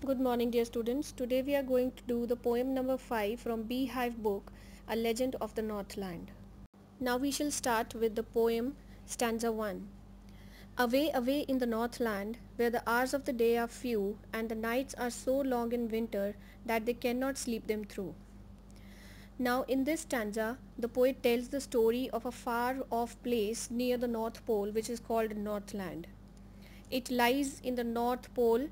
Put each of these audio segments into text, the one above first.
Good morning, dear students. Today we are going to do the poem number 5 from Beehive book, A Legend of the Northland. Now we shall start with the poem stanza 1. Away, away in the Northland, where the hours of the day are few and the nights are so long in winter that they cannot sleep them through. Now in this stanza, the poet tells the story of a far off place near the North Pole which is called Northland. It lies in the North Pole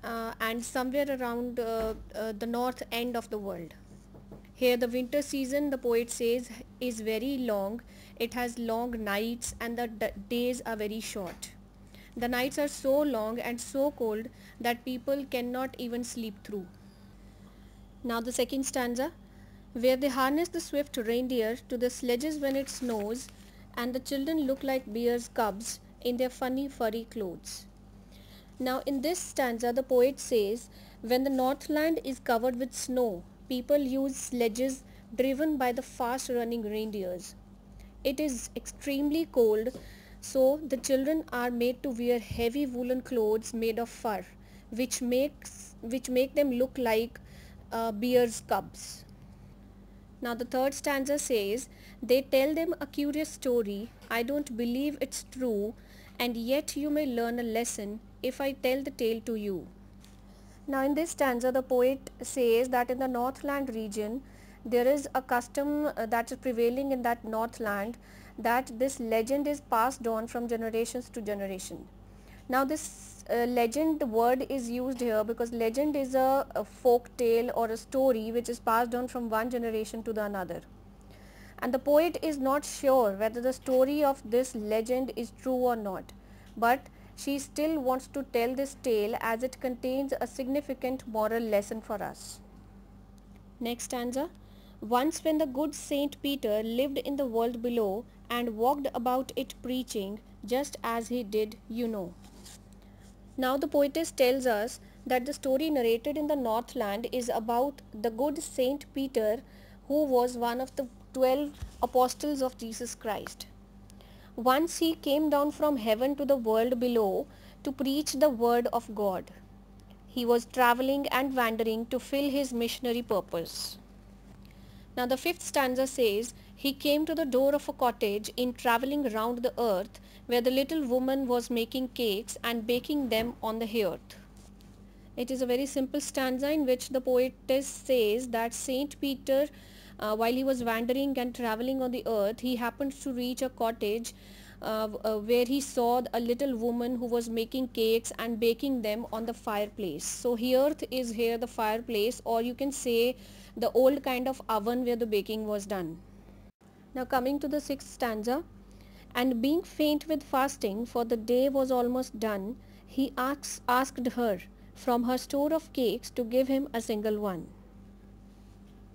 and somewhere around the north end of the world. Here the winter season, the poet says, is very long. It has long nights and the days are very short. The nights are so long and so cold that people cannot even sleep through. Now the second stanza, where they harness the swift reindeer to the sledges when it snows, and the children look like bears' cubs in their funny furry clothes. Now in this stanza the poet says, when the Northland is covered with snow, people use sledges driven by the fast running reindeers. It is extremely cold, so the children are made to wear heavy woolen clothes made of fur, which make them look like bears' cubs. Now the third stanza says, they tell them a curious story, I don't believe it's true, and yet you may learn a lesson if I tell the tale to you. Now in this stanza the poet says that in the Northland region there is a custom that is prevailing in that Northland, that this legend is passed on from generations to generation. Now this legend word is used here because legend is a folk tale or a story which is passed on from one generation to the another. And the poet is not sure whether the story of this legend is true or not, but she still wants to tell this tale as it contains a significant moral lesson for us. Next stanza. Once when the good Saint Peter lived in the world below and walked about it preaching, just as he did, you know. Now the poetess tells us that the story narrated in the Northland is about the good Saint Peter, who was one of the 12 apostles of Jesus Christ. Once he came down from heaven to the world below to preach the word of God. He was traveling and wandering to fill his missionary purpose. Now the fifth stanza says, he came to the door of a cottage in traveling round the earth, where the little woman was making cakes and baking them on the hearth. It is a very simple stanza in which the poetess says that Saint Peter, while he was wandering and traveling on the earth, he happened to reach a cottage where he saw a little woman who was making cakes and baking them on the fireplace. So hearth is here the fireplace, or you can say the old kind of oven where the baking was done. Now coming to the sixth stanza, and being faint with fasting, for the day was almost done, he asked her from her store of cakes to give him a single one.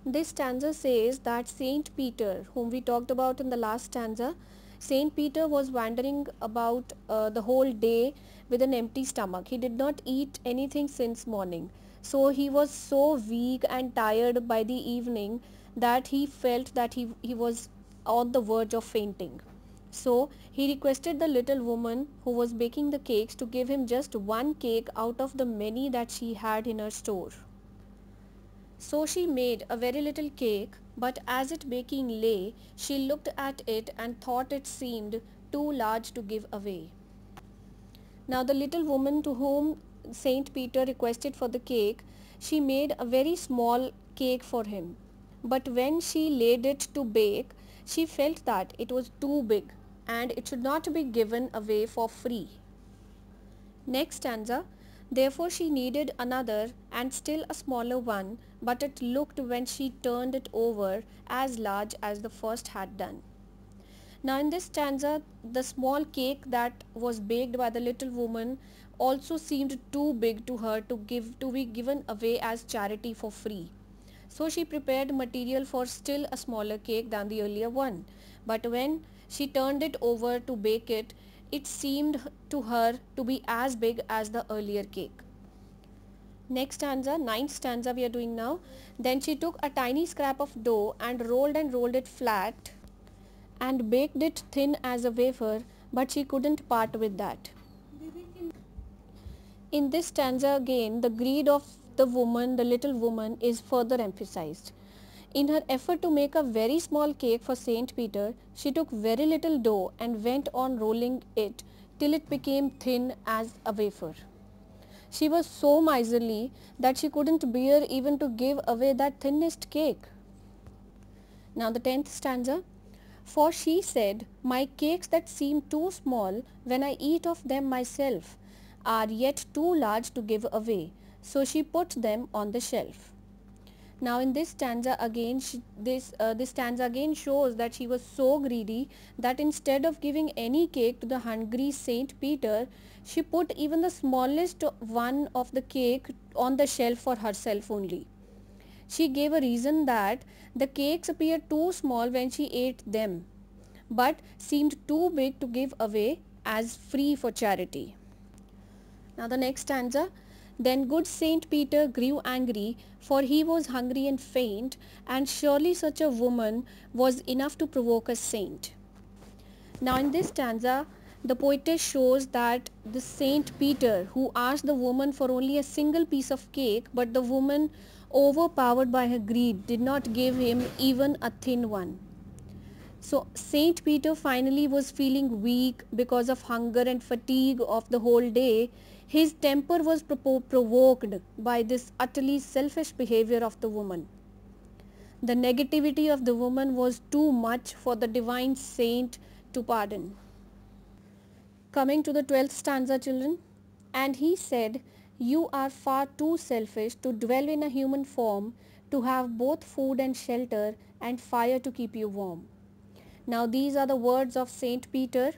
This stanza says that Saint Peter, whom we talked about in the last stanza, Saint Peter was wandering about the whole day with an empty stomach. He did not eat anything since morning. So he was so weak and tired by the evening that he felt that he was on the verge of fainting. So he requested the little woman who was baking the cakes to give him just one cake out of the many that she had in her store. So she made a very little cake, but as it baking lay, she looked at it and thought it seemed too large to give away. Now the little woman to whom Saint Peter requested for the cake, she made a very small cake for him. But when she laid it to bake, she felt that it was too big and it should not be given away for free. Next stanza, therefore she needed another and still a smaller one, but it looked when she turned it over as large as the first had done. Now in this stanza, the small cake that was baked by the little woman also seemed too big to her to be given away as charity for free. So she prepared material for still a smaller cake than the earlier one. But when she turned it over to bake it, it seemed to her to be as big as the earlier cake. Next stanza, ninth stanza we are doing now. Then she took a tiny scrap of dough and rolled it flat and baked it thin as a wafer, but she couldn't part with that. In this stanza again, the greed of the woman, the little woman, is further emphasized. In her effort to make a very small cake for Saint Peter, she took very little dough and went on rolling it till it became thin as a wafer. She was so miserly that she couldn't bear even to give away that thinnest cake. Now the 10th stanza. For she said, my cakes that seem too small when I eat of them myself are yet too large to give away. So she put them on the shelf. Now in this stanza again, this stanza again shows that she was so greedy that instead of giving any cake to the hungry Saint Peter, she put even the smallest one of the cake on the shelf for herself only. She gave a reason that the cakes appeared too small when she ate them, but seemed too big to give away as free for charity. Now the next stanza. Then good Saint Peter grew angry, for he was hungry and faint, and surely such a woman was enough to provoke a saint. Now in this stanza, the poetess shows that the Saint Peter, who asked the woman for only a single piece of cake, but the woman, overpowered by her greed, did not give him even a thin one. So Saint Peter finally was feeling weak because of hunger and fatigue of the whole day. His temper was provoked by this utterly selfish behavior of the woman. The negativity of the woman was too much for the divine saint to pardon. Coming to the 12th stanza, children. And he said, you are far too selfish to dwell in a human form, to have both food and shelter and fire to keep you warm. Now these are the words of Saint Peter.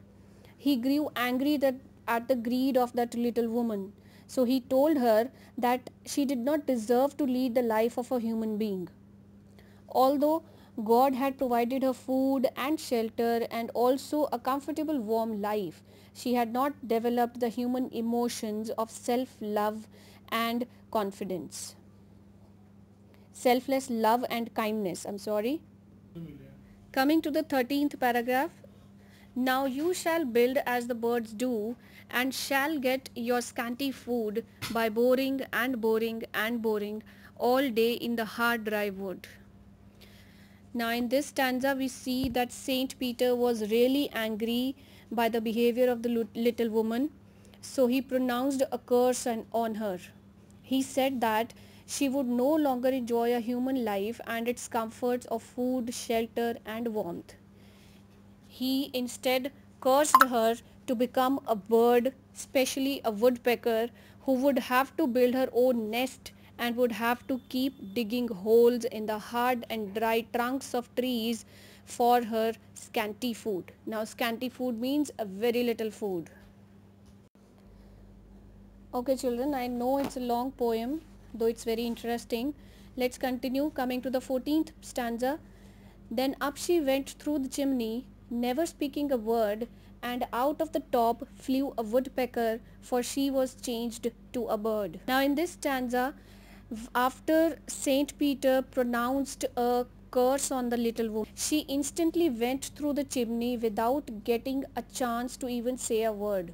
He grew angry at the greed of that little woman. So he told her that she did not deserve to lead the life of a human being. Although God had provided her food and shelter and also a comfortable warm life, she had not developed the human emotions of self-love and confidence. Selfless love and kindness, Coming to the 13th paragraph. Now you shall build as the birds do, and shall get your scanty food by boring and boring and boring all day in the hard dry wood. Now in this stanza we see that Saint Peter was really angry by the behavior of the little woman. So he pronounced a curse on her. He said that she would no longer enjoy a human life and its comforts of food, shelter and warmth. He instead cursed her to become a bird, especially a woodpecker, who would have to build her own nest and would have to keep digging holes in the hard and dry trunks of trees for her scanty food. Now scanty food means a very little food. Okay children, I know it's a long poem, though it's very interesting. Let's continue. Coming to the 14th stanza. Then up she went through the chimney, never speaking a word, and out of the top flew a woodpecker, for she was changed to a bird. Now in this stanza, after Saint Peter pronounced a curse on the little woman, she instantly went through the chimney without getting a chance to even say a word.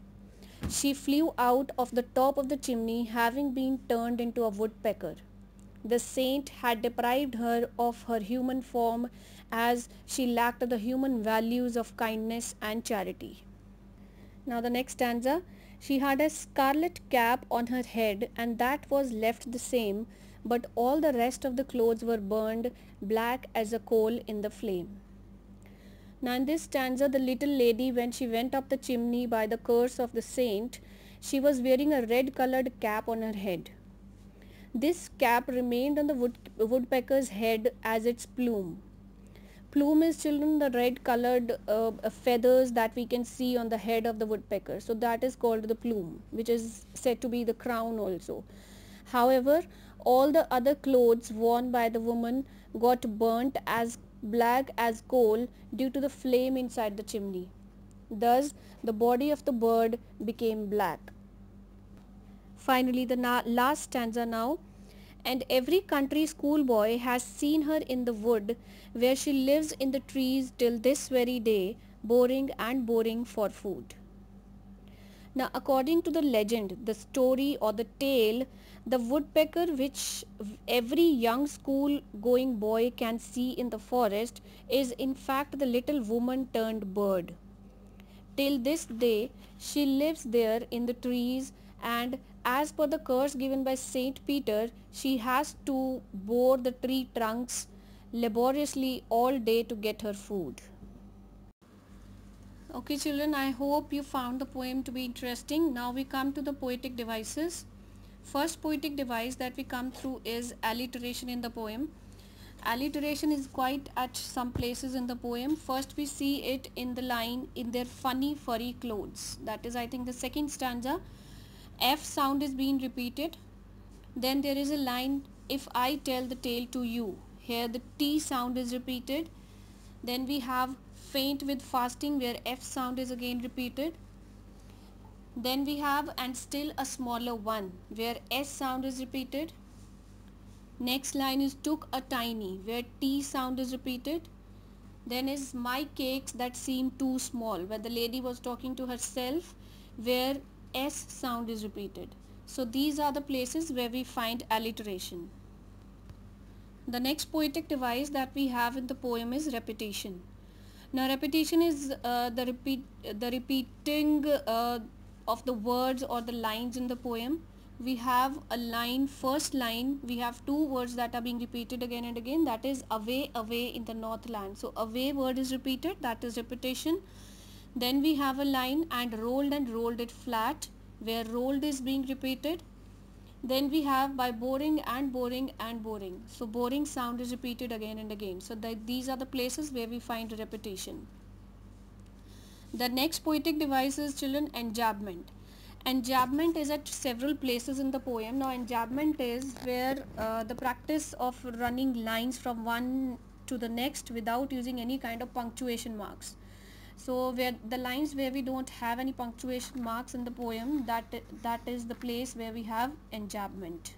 She flew out of the top of the chimney, having been turned into a woodpecker. The saint had deprived her of her human form, as she lacked the human values of kindness and charity. Now the next stanza. She had a scarlet cap on her head, and that was left the same, but all the rest of the clothes were burned black as a coal in the flame. Now in this stanza, the little lady, when she went up the chimney by the curse of the saint, she was wearing a red-colored cap on her head. This cap remained on the woodpecker's head as its plume. Plume is, children, the red colored feathers that we can see on the head of the woodpecker. So that is called the plume, which is said to be the crown also. However, all the other clothes worn by the woman got burnt as black as coal due to the flame inside the chimney. Thus, the body of the bird became black. Finally, the last stanza now. And every country schoolboy has seen her in the wood, where she lives in the trees till this very day, boring and boring for food. Now, according to the legend, the story or the tale, the woodpecker which every young school going boy can see in the forest is in fact the little woman turned bird. Till this day, she lives there in the trees, and as per the curse given by Saint Peter, she has to bore the tree trunks laboriously all day to get her food. Okay children, I hope you found the poem to be interesting. Now we come to the poetic devices. First poetic device that we come through is alliteration in the poem. Alliteration is quite at some places in the poem. First we see it in the line, in their funny furry clothes. That is, I think, the second stanza. F sound is being repeated. Then there is a line, if I tell the tale to you. Here the T sound is repeated. Then we have faint with fasting, where F sound is again repeated. Then we have and still a smaller one, where S sound is repeated. Next line is took a tiny, where T sound is repeated. Then is my cakes that seem too small, where the lady was talking to herself, where S sound is repeated. So these are the places where we find alliteration. The next poetic device that we have in the poem is repetition. Now repetition is the repeating of the words or the lines in the poem. We have a line, first line, we have two words that are being repeated again and again, that is away, away in the northland. So away word is repeated, that is repetition. Then we have a line, and rolled it flat, where rolled is being repeated. Then we have by boring and boring and boring. So boring sound is repeated again and again. So these are the places where we find repetition. The next poetic device is, children, enjambment. Enjambment is at several places in the poem. Now enjambment is where the practice of running lines from one to the next without using any kind of punctuation marks. So where the lines where we don't have any punctuation marks in the poem, that is the place where we have enjambment.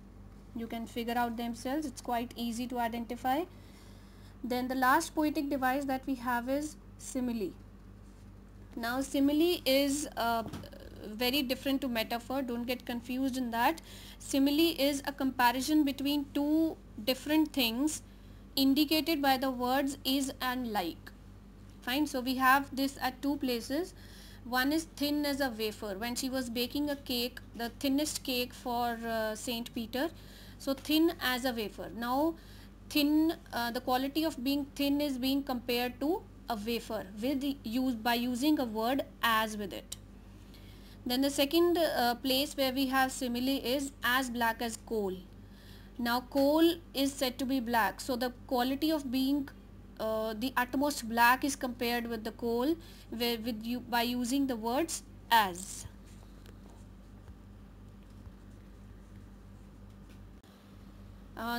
You can figure out themselves, it's quite easy to identify. Then the last poetic device that we have is simile. Now simile is very different to metaphor, don't get confused in that. Simile is a comparison between two different things indicated by the words is and like. Fine, so we have this at two places. One is thin as a wafer, when she was baking a cake, the thinnest cake for Saint Peter. So thin as a wafer. Now thin, the quality of being thin is being compared to a wafer by using a word as with it. Then the second place where we have simile is as black as coal. Now coal is said to be black, so the quality of being the utmost black is compared with the coal by using the words as.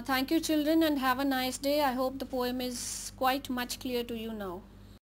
Thank you children, and have a nice day. I hope the poem is quite much clear to you now.